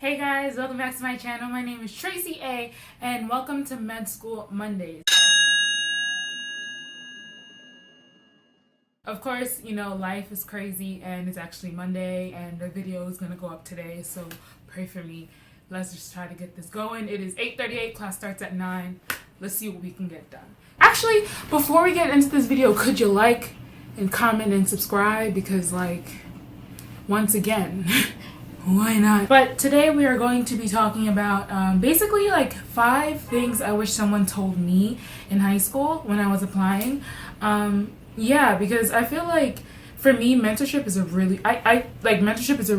Hey guys, welcome back to my channel. My name is Tracy A and welcome to Med School Mondays. Of course, you know, life is crazy and it's actually Monday and the video is gonna go up today, so pray for me. Let's just try to get this going. It is 8:38, class starts at 9. Let's see what we can get done. Actually, before we get into this video, could you like and comment and subscribe? Because once again, why not? But today we are going to be talking about basically 5 things I wish someone told me in high school when I was applying. Yeah, because I feel like for me, mentorship is a really, mentorship is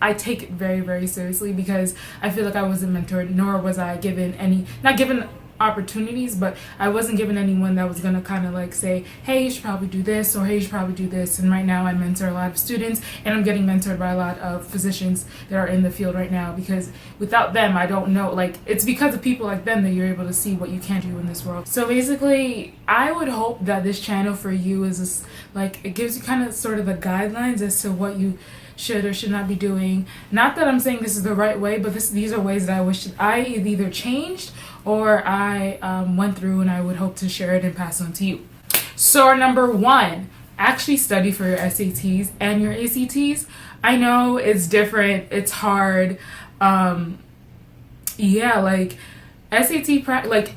I take it very, very seriously because I feel like I wasn't mentored, nor was I given not given opportunities, but I wasn't given anyone that was gonna kind of say, hey, you should probably do this, or hey, you should probably do this. And right now I mentor a lot of students and I'm getting mentored by a lot of physicians that are in the field right now, because without them I don't know, it's because of people like them that you're able to see what you can do in this world. So basically I would hope that this channel for you is just, it gives you kind of sort of the guidelines as to what you should or should not be doing. Not that I'm saying this is the right way, but these are ways that I wish that I either changed or I went through, and I would hope to share it and pass on to you. So number 1, actually study for your SATs and your ACTs. I know it's different, it's hard. Yeah, SAT practice,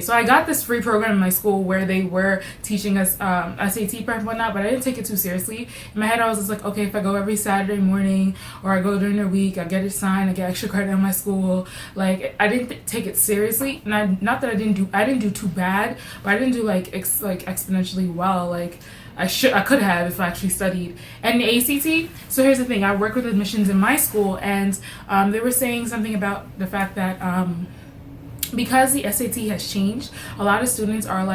so I got this free program in my school where they were teaching us SAT prep and whatnot, but I didn't take it too seriously. In my head, I was just like, okay, if I go every Saturday morning or I go during the week, I get it signed, I get extra credit in my school. I didn't take it seriously, and not that I didn't do too bad, but I didn't do exponentially well. I could have if I actually studied. And the ACT, so here's the thing, I work with admissions in my school, and they were saying something about the fact that because the SAT has changed, a lot of students are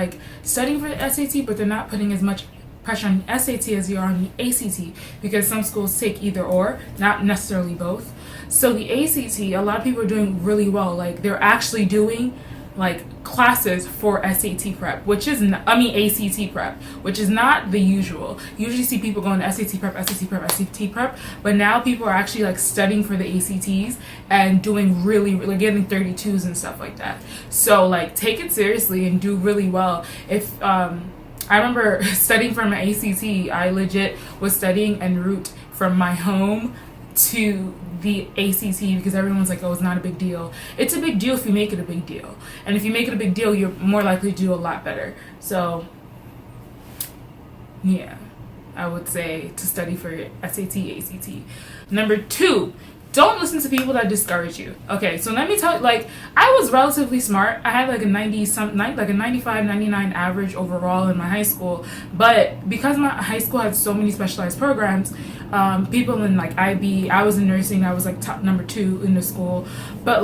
studying for the SAT, but they're not putting as much pressure on the SAT as they are on the ACT, because some schools take either or, not necessarily both. So the ACT, a lot of people are doing really well. They're actually doing classes for SAT prep, ACT prep, which is not the usual. Usually see people going to SAT prep, but now people are actually studying for the ACTs and doing really getting 32s and stuff like that. So take it seriously and do really well. If I remember studying for my ACT, I legit was studying en route from my home to the ACT, because everyone's like, oh, it's not a big deal. It's a big deal if you make it a big deal, and if you make it a big deal, you're more likely to do a lot better. So yeah, I would say to study for SAT, ACT. Number 2, don't listen to people that discourage you. Okay, so let me tell you, I was relatively smart. I had a 95, 99 average overall in my high school, but because my high school had so many specialized programs, people in IB, I was in nursing, I was top number 2 in the school, but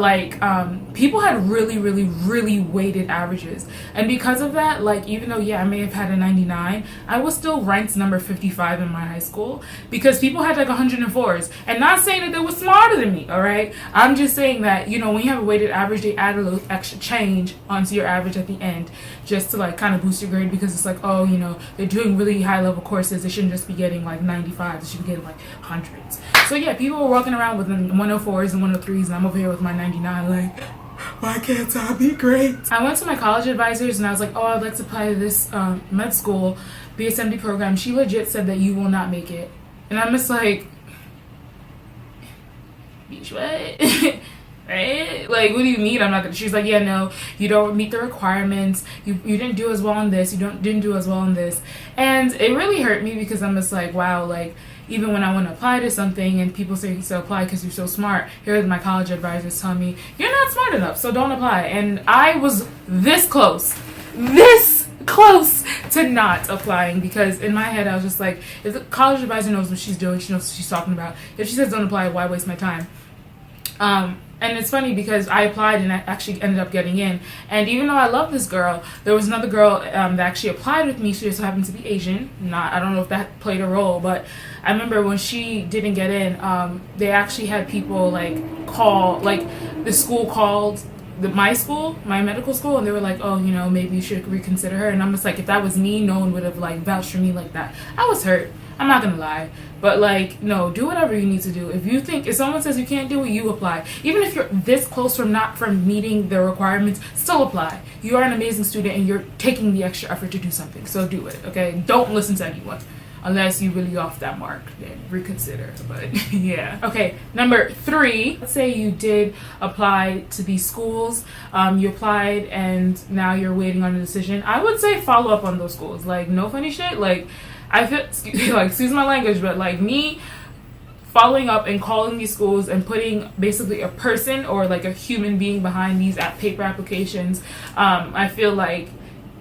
people had really weighted averages, and because of that, even though I may have had a 99, I was still ranked number 55 in my high school, because people had 104s, and not saying that they were smarter than me, all right? I'm just saying that, when you have a weighted average, they add a little extra change onto your average at the end, just to kind of boost your grade, because it's oh, they're doing really high level courses, they shouldn't just be getting 95, they should be getting hundreds. So yeah, people were walking around with 104s and 103s, and I'm over here with my 99, why can't I be great? I went to my college advisors and I was like, oh, I'd like to apply to this med school BSMD program. She legit said that you will not make it, and I'm just like, bitch, what? Right? What do you mean I'm not gonna? She's like, yeah, no, you don't meet the requirements, you didn't do as well on this, didn't do as well on this. And it really hurt me, because I'm just like, wow, even when I want to apply to something and people say to apply because you're so smart, here my college advisors telling me you're not smart enough, so don't apply. And I was this close to not applying, because in my head I was just like, if the college advisor knows what she's doing, she knows what she's talking about, if she says don't apply, why waste my time? And it's funny because I applied and I actually ended up getting in. And even though I love this girl, there was another girl that actually applied with me. She just happened to be Asian. I don't know if that played a role, but I remember when she didn't get in, they actually had people call, the school called my medical school, and they were like, oh, maybe you should reconsider her. And I'm just like, if that was me, no one would have vouched for me like that. I was hurt. I'm not gonna lie. But like, no, do whatever you need to do. If someone says you can't do it, you apply. Even if you're this close from meeting the requirements, still apply. You are an amazing student and you're taking the extra effort to do something. So do it, okay? Don't listen to anyone. Unless you really off that mark, then reconsider. But yeah. Okay, number 3. Let's say you did apply to these schools. You applied and now you're waiting on a decision. I would say follow up on those schools. Like, no funny shit. Like, I feel like, excuse my language, but like me following up and calling these schools and putting basically a person or like a human being behind these paper applications, I feel like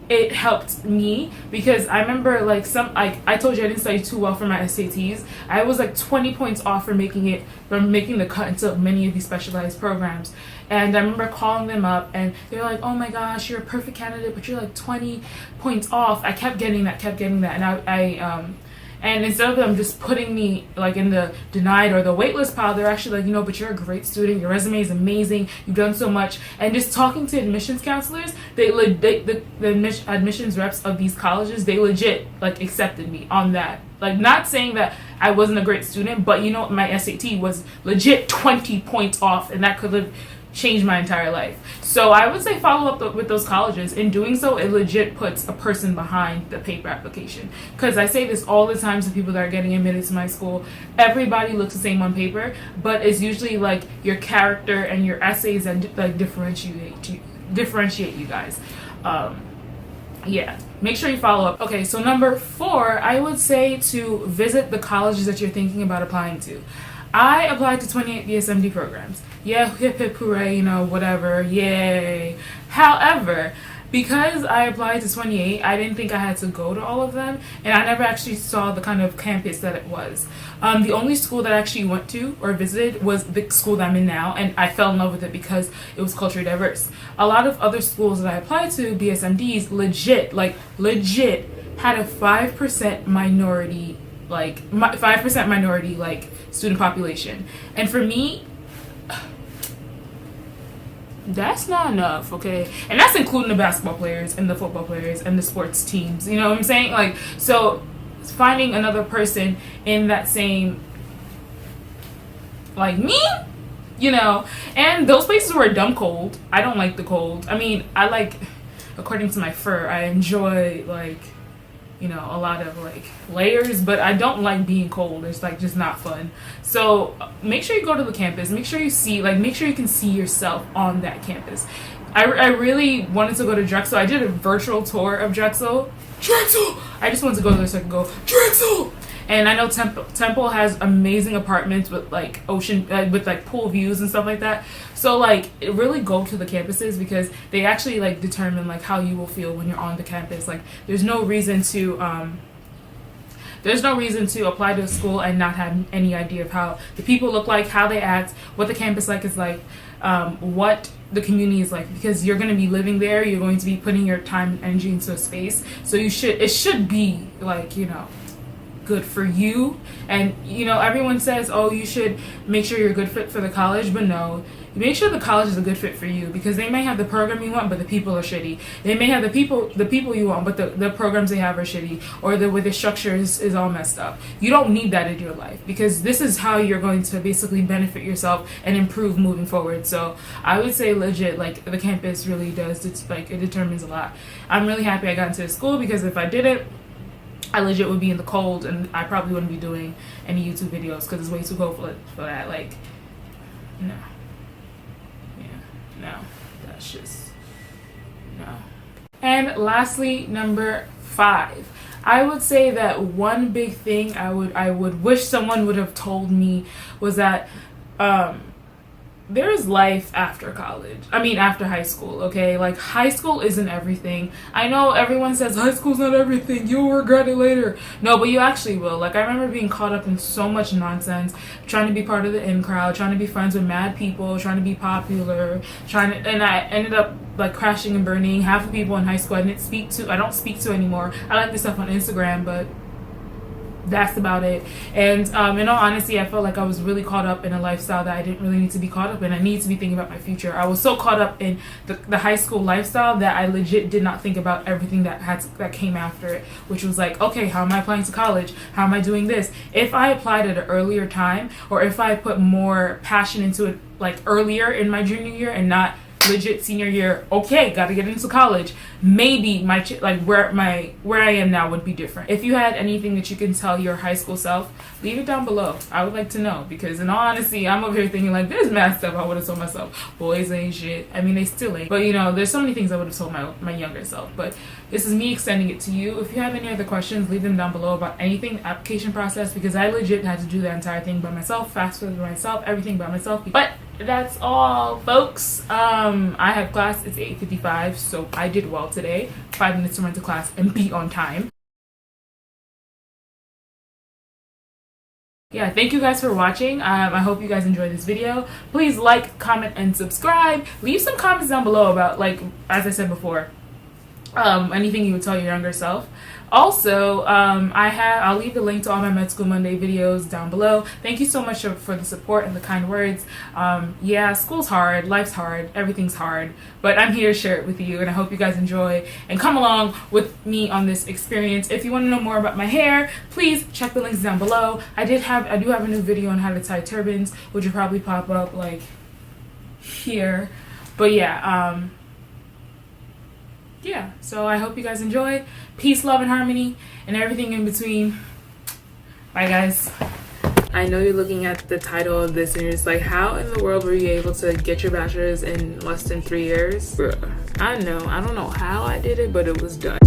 it helped me, because I remember like I told you I didn't study too well for my SATs. I was like 20 points off from making the cut into many of these specialized programs. And I remember calling them up and they're like, oh my gosh, you're a perfect candidate, but you're like 20 points off. I kept getting that. And and instead of them just putting me like in the denied or the waitlist pile, they're actually like, but you're a great student. Your resume is amazing. You've done so much. And just talking to admissions counselors, the admissions reps of these colleges, they legit like accepted me on that. Like, not saying that I wasn't a great student, but my SAT was legit 20 points off, and that could have changed my entire life. So I would say follow up with those colleges. In doing so, it legit puts a person behind the paper application. Because I say this all the time to people that are getting admitted to my school. Everybody looks the same on paper, but it's usually like your character and your essays that like differentiate you guys. Yeah, make sure you follow up. Okay, so number 4, I would say to visit the colleges that you're thinking about applying to. I applied to 28 BSMD programs. Yeah, hip hip hooray, whatever, yay. However, because I applied to 28, I didn't think I had to go to all of them, and I never actually saw the kind of campus that it was. The only school that I actually went to or visited was the school that I'm in now, and I fell in love with it because it was culturally diverse. A lot of other schools that I applied to, BSMDs, legit had a 5% minority, student population. And for me, that's not enough, okay? And that's including the basketball players and the football players and the sports teams. You know what I'm saying? Like, so finding another person in that same, like me, and those places were dumb cold. I don't like the cold. I mean, I like, according to my fur, I enjoy like, a lot of like layers, but I don't like being cold. It's like just not fun. So make sure you go to the campus. Make sure you can see yourself on that campus. I really wanted to go to Drexel. I did a virtual tour of Drexel. I just wanted to go there so I could go Drexel. And I know Temple has amazing apartments with like ocean, with like pool views and stuff like that. So like, really go to the campuses, because they actually like determine like how you will feel when you're on the campus. Like, there's no reason to apply to a school and not have any idea of how the people look like, how they act, what the campus is like, what the community is like, because you're going to be living there. You're going to be putting your time and energy into a space. So it should be like, good for you. And everyone says, oh, you should make sure you're a good fit for the college, but no, make sure the college is a good fit for you, because they may have the program you want, but the people are shitty. They may have the people you want, but the programs they have are shitty, or the way the structure is all messed up. You don't need that in your life, because this is how you're going to basically benefit yourself and improve moving forward. So I would say legit, like, the campus really does, it determines a lot. I'm really happy I got into this school, because if I didn't, I legit would be in the cold, and I probably wouldn't be doing any YouTube videos, because it's way too cold for that. Like, no. Yeah, no. That's just, no. And lastly, number 5. I would say that one big thing I would wish someone would have told me was that there is life after college. After high school, okay? Like, high school isn't everything. I know everyone says high school's not everything. You'll regret it later. No, but you actually will. Like, I remember being caught up in so much nonsense, trying to be part of the in crowd, trying to be friends with mad people, trying to be popular, and I ended up like crashing and burning. Half the people in high school I don't speak to anymore. I like this stuff on Instagram, but that's about it. And in all honesty, I felt like I was really caught up in a lifestyle that I didn't really need to be caught up in. I need to be thinking about my future. I was so caught up in the high school lifestyle that I legit did not think about everything that came after it, which was like, okay, how am I applying to college? How am I doing this? If I applied at an earlier time, or if I put more passion into it like earlier in my junior year and not legit senior year, okay, gotta get into college, maybe my where I am now would be different. If you had anything that you can tell your high school self, leave it down below. I would like to know, because in all honesty, I'm over here thinking like, there's mad stuff I would have told myself. Boys ain't shit. I mean, they still ain't, but you know, there's so many things I would have told my younger self. But this is me extending it to you. If you have any other questions, leave them down below about anything, the application process, because I legit had to do the entire thing by myself, FAFSA by myself, everything by myself. But that's all, folks. I have class. It's 8:55, so I did well today. 5 minutes to run to class and be on time. Yeah, thank you guys for watching. I hope you guys enjoyed this video. Please like, comment, and subscribe. Leave some comments down below about, like, as I said before, anything you would tell your younger self. Also, I'll leave the link to all my Med School Monday videos down below. Thank you so much for the support and the kind words. Yeah, school's hard, life's hard, everything's hard, but I'm here to share it with you, and I hope you guys enjoy and come along with me on this experience. If you want to know more about my hair, please check the links down below. I do have a new video on how to tie turbans, which will probably pop up like here. But yeah, yeah, so I hope you guys enjoy. Peace, love, and harmony, and everything in between. Bye, guys. I know you're looking at the title of this and you're just like, how in the world were you able to get your bachelor's in less than 3 years? Bruh, I don't know how I did it, but it was done.